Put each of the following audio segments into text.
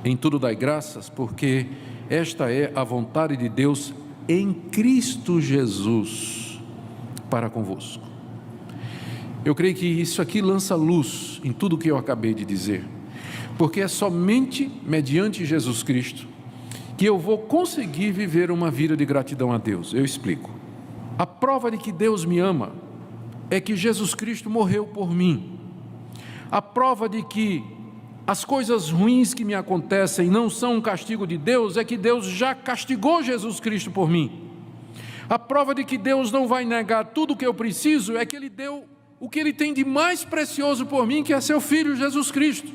Em tudo dai graças, porque esta é a vontade de Deus em Cristo Jesus para convosco. Eu creio que isso aqui lança luz em tudo o que eu acabei de dizer, porque é somente mediante Jesus Cristo que eu vou conseguir viver uma vida de gratidão a Deus. Eu explico. A prova de que Deus me ama é que Jesus Cristo morreu por mim. A prova de que as coisas ruins que me acontecem não são um castigo de Deus é que Deus já castigou Jesus Cristo por mim. A prova de que Deus não vai negar tudo o que eu preciso é que Ele deu o que Ele tem de mais precioso por mim, que é seu Filho Jesus Cristo.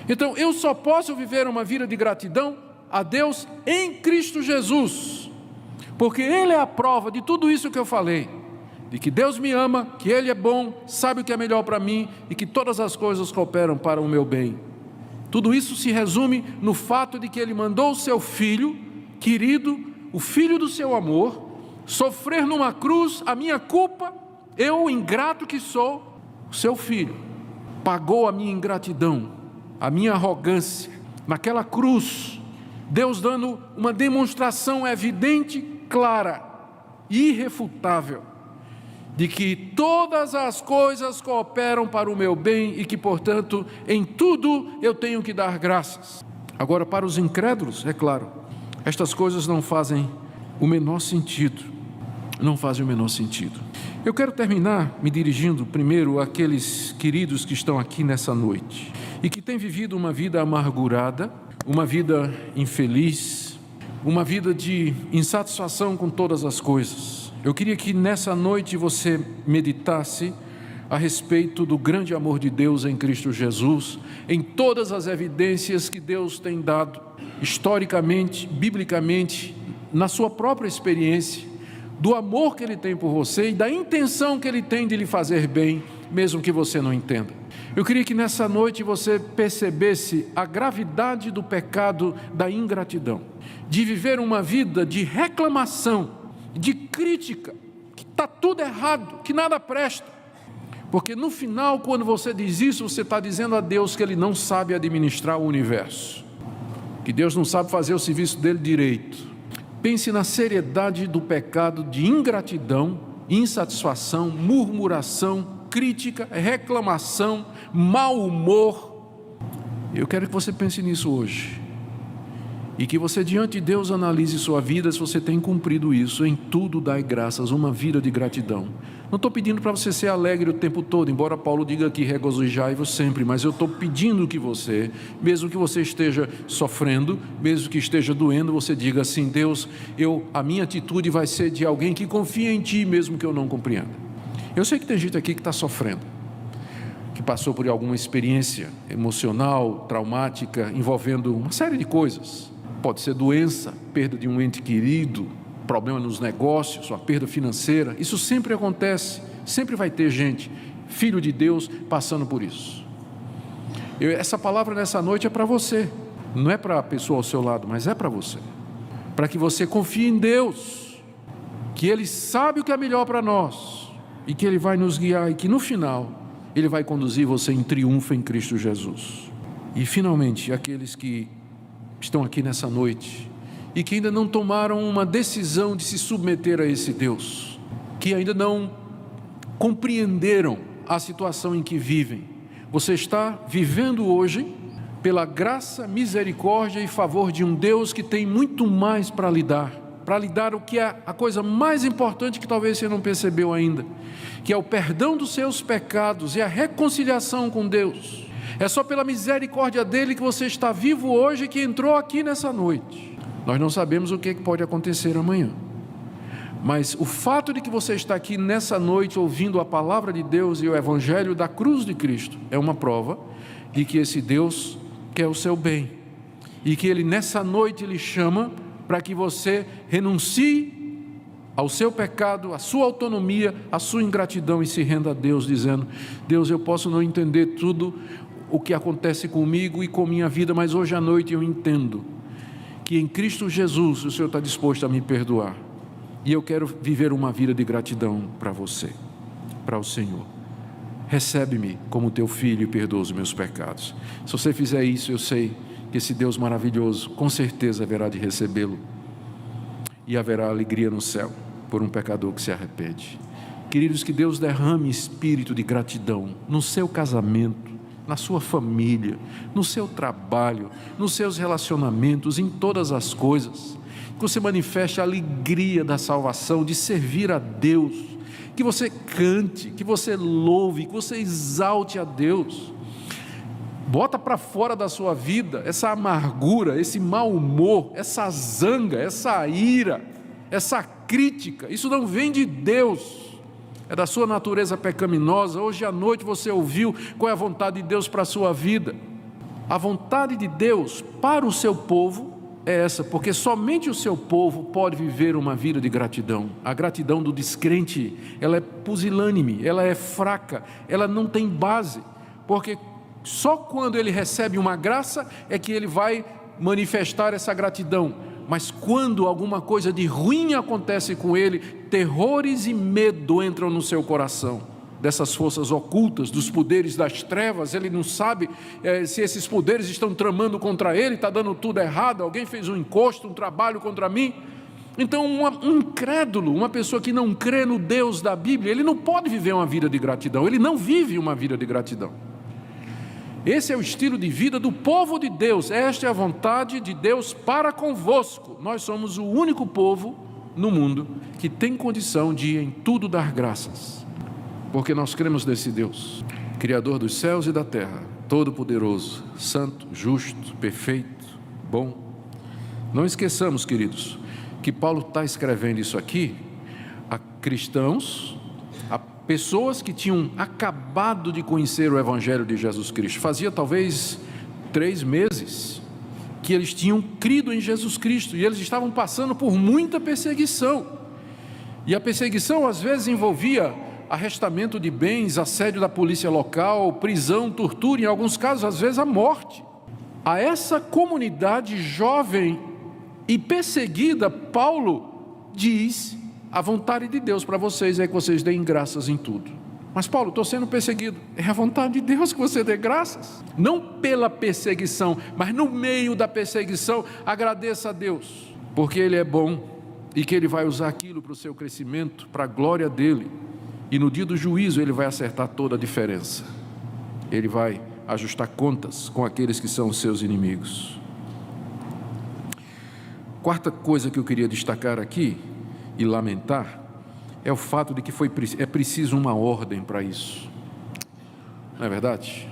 Então eu só posso viver uma vida de gratidão a Deus em Cristo Jesus, porque Ele é a prova de tudo isso que eu falei, de que Deus me ama, que Ele é bom, sabe o que é melhor para mim e que todas as coisas cooperam para o meu bem. Tudo isso se resume no fato de que Ele mandou o seu Filho querido, o Filho do seu amor, sofrer numa cruz a minha culpa. Eu, ingrato que sou, o seu Filho pagou a minha ingratidão, a minha arrogância, naquela cruz, Deus dando uma demonstração evidente, clara e irrefutável, de que todas as coisas cooperam para o meu bem e que, portanto, em tudo eu tenho que dar graças. Agora, para os incrédulos, é claro, estas coisas não fazem o menor sentido, não fazem o menor sentido. Eu quero terminar me dirigindo primeiro àqueles queridos que estão aqui nessa noite e que têm vivido uma vida amargurada, uma vida infeliz, uma vida de insatisfação com todas as coisas. Eu queria que nessa noite você meditasse a respeito do grande amor de Deus em Cristo Jesus, em todas as evidências que Deus tem dado, historicamente, biblicamente, na sua própria experiência, do amor que Ele tem por você e da intenção que Ele tem de lhe fazer bem, mesmo que você não entenda. Eu queria que nessa noite você percebesse a gravidade do pecado da ingratidão, de viver uma vida de reclamação, de crítica, que está tudo errado, que nada presta, porque no final, quando você diz isso, você está dizendo a Deus que Ele não sabe administrar o universo, que Deus não sabe fazer o serviço dele direito. Pense na seriedade do pecado de ingratidão, insatisfação, murmuração, crítica, reclamação, mau humor. Eu quero que você pense nisso hoje e que você diante de Deus analise sua vida, se você tem cumprido isso. Em tudo dai graças, uma vida de gratidão. Não estou pedindo para você ser alegre o tempo todo, embora Paulo diga aqui regozijai-vos sempre, mas eu estou pedindo que você, mesmo que você esteja sofrendo, mesmo que esteja doendo, você diga assim: Deus, a minha atitude vai ser de alguém que confia em Ti, mesmo que eu não compreenda. Eu sei que tem gente aqui que está sofrendo, que passou por alguma experiência emocional, traumática, envolvendo uma série de coisas. Pode ser doença, perda de um ente querido, problema nos negócios, uma perda financeira. Isso sempre acontece, sempre vai ter gente, filho de Deus, passando por isso. Essa palavra nessa noite é para você, não é para a pessoa ao seu lado, mas é para você, para que você confie em Deus, que Ele sabe o que é melhor para nós e que Ele vai nos guiar e que no final Ele vai conduzir você em triunfo em Cristo Jesus. E finalmente, aqueles que estão aqui nessa noite e que ainda não tomaram uma decisão de se submeter a esse Deus, que ainda não compreenderam a situação em que vivem. Você está vivendo hoje pela graça, misericórdia e favor de um Deus que tem muito mais para lhe dar o que é a coisa mais importante que talvez você não percebeu ainda, que é o perdão dos seus pecados e a reconciliação com Deus. É só pela misericórdia dele que você está vivo hoje e que entrou aqui nessa noite. Nós não sabemos o que pode acontecer amanhã, mas o fato de que você está aqui nessa noite ouvindo a palavra de Deus e o evangelho da cruz de Cristo é uma prova de que esse Deus quer o seu bem e que Ele nessa noite lhe chama para que você renuncie ao seu pecado, à sua autonomia, à sua ingratidão e se renda a Deus, dizendo: Deus, eu posso não entender tudo o que acontece comigo e com minha vida, mas hoje à noite eu entendo que em Cristo Jesus o Senhor está disposto a me perdoar e eu quero viver uma vida de gratidão para você, para o Senhor. Recebe-me como teu filho e perdoa os meus pecados. Se você fizer isso, eu sei que esse Deus maravilhoso com certeza haverá de recebê-lo e haverá alegria no céu por um pecador que se arrepende. Queridos, que Deus derrame espírito de gratidão no seu casamento, na sua família, no seu trabalho, nos seus relacionamentos, em todas as coisas. Que você manifeste a alegria da salvação, de servir a Deus, que você cante, que você louve, que você exalte a Deus. Bota para fora da sua vida essa amargura, esse mau humor, essa zanga, essa ira, essa crítica. Isso não vem de Deus, é da sua natureza pecaminosa. Hoje à noite você ouviu qual é a vontade de Deus para a sua vida. A vontade de Deus para o seu povo é essa, porque somente o seu povo pode viver uma vida de gratidão. A gratidão do descrente, ela é pusilânime, ela é fraca, ela não tem base, porque só quando ele recebe uma graça é que ele vai manifestar essa gratidão. Mas quando alguma coisa de ruim acontece com ele, terrores e medo entram no seu coração, dessas forças ocultas, dos poderes das trevas. Ele não sabe se esses poderes estão tramando contra ele, está dando tudo errado, alguém fez um encosto, um trabalho contra mim. Então um incrédulo, uma pessoa que não crê no Deus da Bíblia, ele não pode viver uma vida de gratidão, ele não vive uma vida de gratidão. Esse é o estilo de vida do povo de Deus, esta é a vontade de Deus para convosco. Nós somos o único povo no mundo que tem condição de em tudo dar graças, porque nós cremos nesse Deus, Criador dos céus e da terra, todo-poderoso, santo, justo, perfeito, bom. Não esqueçamos, queridos, que Paulo está escrevendo isso aqui a cristãos, a pessoas que tinham acabado de conhecer o Evangelho de Jesus Cristo. Fazia talvez 3 meses que eles tinham crido em Jesus Cristo, e eles estavam passando por muita perseguição, e a perseguição às vezes envolvia arrestamento de bens, assédio da polícia local, prisão, tortura, em alguns casos às vezes a morte. A essa comunidade jovem e perseguida, Paulo diz: a vontade de Deus para vocês é que vocês deem graças em tudo. Mas Paulo, estou sendo perseguido. É a vontade de Deus que você dê graças, não pela perseguição, mas no meio da perseguição agradeça a Deus, porque Ele é bom e que Ele vai usar aquilo para o seu crescimento, para a glória dEle. E no dia do juízo Ele vai acertar toda a diferença, Ele vai ajustar contas com aqueles que são os seus inimigos. Quarta coisa que eu queria destacar aqui e lamentar é o fato de que é preciso uma ordem para isso. Não é verdade?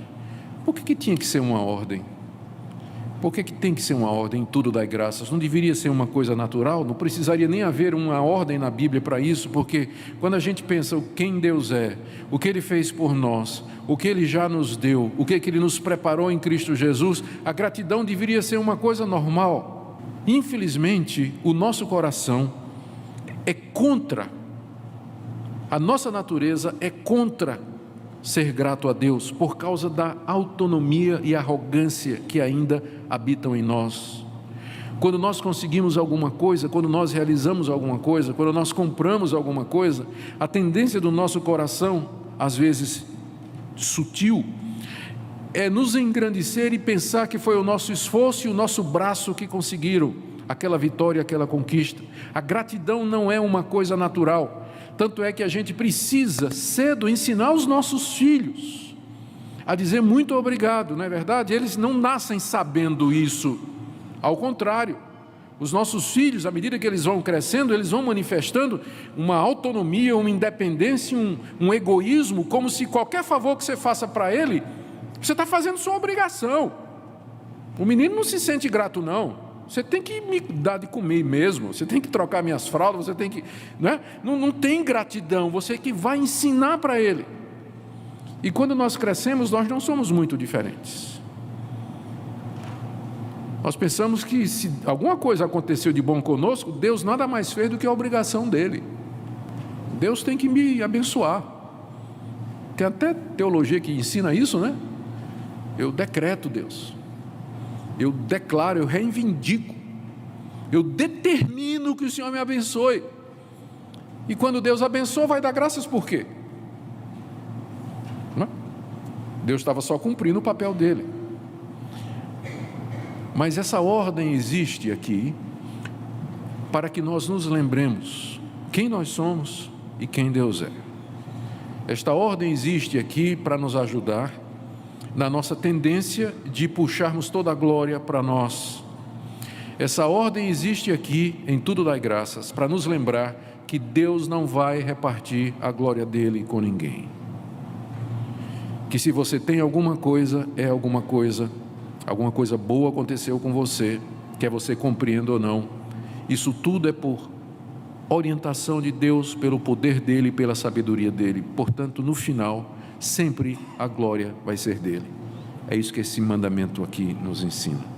Por que tinha que ser uma ordem? Por que tem que ser uma ordem em tudo dar graças? Não deveria ser uma coisa natural? Não precisaria nem haver uma ordem na Bíblia para isso, porque quando a gente pensa quem Deus é, o que Ele fez por nós, o que Ele já nos deu, o que Ele nos preparou em Cristo Jesus, a gratidão deveria ser uma coisa normal. Infelizmente, o nosso coração é contra, a nossa natureza é contra ser grato a Deus, por causa da autonomia e arrogância que ainda habitam em nós. Quando nós conseguimos alguma coisa, quando nós realizamos alguma coisa, quando nós compramos alguma coisa, a tendência do nosso coração, às vezes sutil, é nos engrandecer e pensar que foi o nosso esforço e o nosso braço que conseguiram aquela vitória, aquela conquista. A gratidão não é uma coisa natural. Tanto é que a gente precisa cedo ensinar os nossos filhos a dizer muito obrigado, não é verdade? Eles não nascem sabendo isso, ao contrário, os nossos filhos, à medida que eles vão crescendo, eles vão manifestando uma autonomia, uma independência, um egoísmo, como se qualquer favor que você faça para ele, você está fazendo sua obrigação. O menino não se sente grato não. Você tem que me dar de comer mesmo, você tem que trocar minhas fraldas, você tem que... Não tem gratidão, você que vai ensinar para ele. E quando nós crescemos, nós não somos muito diferentes. Nós pensamos que se alguma coisa aconteceu de bom conosco, Deus nada mais fez do que a obrigação dele. Deus tem que me abençoar. Tem até teologia que ensina isso, né? Eu decreto, Deus. Eu declaro, eu reivindico, eu determino que o Senhor me abençoe. E quando Deus abençoa, vai dar graças por quê? Não? Deus estava só cumprindo o papel dele. Mas essa ordem existe aqui para que nós nos lembremos quem nós somos e quem Deus é. Esta ordem existe aqui para nos ajudar na nossa tendência de puxarmos toda a glória para nós. Essa ordem existe aqui, em tudo dai graças, para nos lembrar que Deus não vai repartir a glória dele com ninguém. Que se você tem alguma coisa alguma coisa boa aconteceu com você, quer você compreenda ou não, isso tudo é por orientação de Deus, pelo poder dele, pela sabedoria dele. Portanto, no final, sempre a glória vai ser dele. É isso que esse mandamento aqui nos ensina.